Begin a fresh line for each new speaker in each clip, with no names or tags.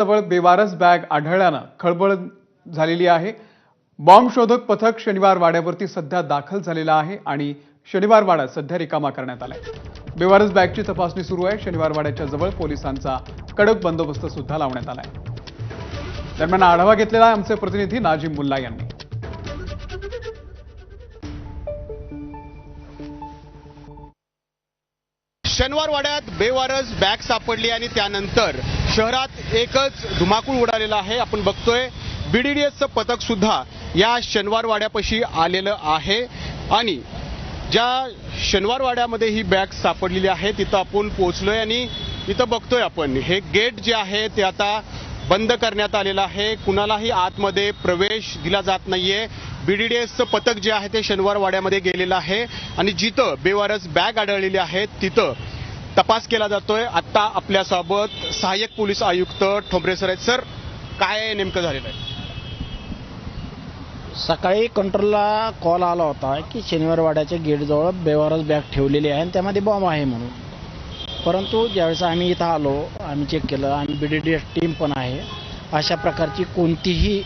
जवळ बेवारस बॅग आढळल्यानं खळबळ झालेली आहे। बॉम्ब शोधक पथक शनिवार वाड्यावरती सध्या दाखल झालेला आहे आणि शनिवार वाडा सध्या रिकामा करण्यात आलाय। बेवारस बॅगची तपासणी सुरू आहे। शनिवार वाड्याच्या जवळ पोलिसांचा कडक बंदोबस्त सुद्धा लावण्यात आलाय। दरम्यान आढावा घेतलेला आहे आमचे प्रतिनिधी नाजिम मुल्ला यांनी।
शनिवार वाड्यात बेवारस बॅग सापडली आणि त्यानंतर शहरात एकच धुमाकूळ उडालेला आहे। आपण बघतोय बीडीडीएसचं पथक सुद्धा या शनिवार वाड्यापाशी आलेलं आहे आणि ज्या शनिवार वाड्यामध्ये ही बॅग सापडलेली आहे तिथं आपण पोहोचलोय आणि इथं बघतोय आपण हे गेट जे आहे ते आता बंद करण्यात आलेलं आहे। कुणालाही आतमध्ये प्रवेश दिला जात नाहीये। बीडीडीएसचं पथक जे आहे ते शनिवार वाड्यामध्ये गेलेलं आहे आणि जिथं बेवारस बॅग आढळलेली आहे तिथं तपास केला जातोय। आता आपल्यासोबत सहाय्यक पोलीस आयुक्त ठोंबरे सर आहेत। सर, काय नेमकं झालेलं आहे?
सकाळी कंट्रोलला कॉल आला होता की शनिवार वाड्याच्या गेटजवळ बेवारस बॅग ठेवलेली आहे आणि त्यामध्ये बॉम्ब आहे म्हणून। परंतु ज्यावेळेस आम्ही इथं आलो, आम्ही चेक केलं आणि बीडीडीएस टीम पण आहे, अशा प्रकारची कोणतीही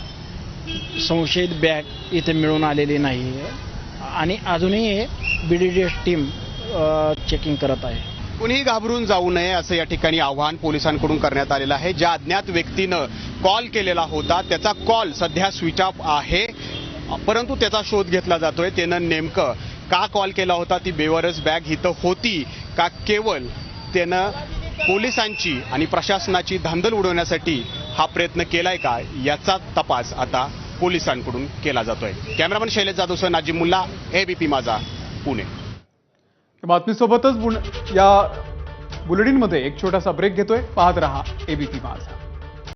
संशयित बॅग इथे मिळून आलेली नाही आहे आणि अजूनही बीडीडीएस टीम चेकिंग करत आहे।
कुणीही घाबरून जाऊ नये असं या ठिकाणी आवाहन पोलिसांकडून करण्यात आलेलं आहे। ज्या अज्ञात व्यक्तीनं कॉल केलेला होता त्याचा कॉल सध्या स्विच ऑफ आहे, परंतु त्याचा शोध घेतला जातोय। त्यानं नेमकं का कॉल केला होता, ती बेवारस बॅग इथं होती का केवळ त्यानं पोलिसांची आणि प्रशासनाची धांदल उडवण्यासाठी हा प्रयत्न केलाय का, याचा तपास आता पोलिसांकडून केला जातोय। कॅमेरामन शैलेश जाधवसह नाजिम मुल्ला, एबीपी माझा, पुणे।
बातमीसोबतच या बुलेटिनमध्ये एक छोटासा ब्रेक घेतोय। पाहत रहा एबीपी माझा।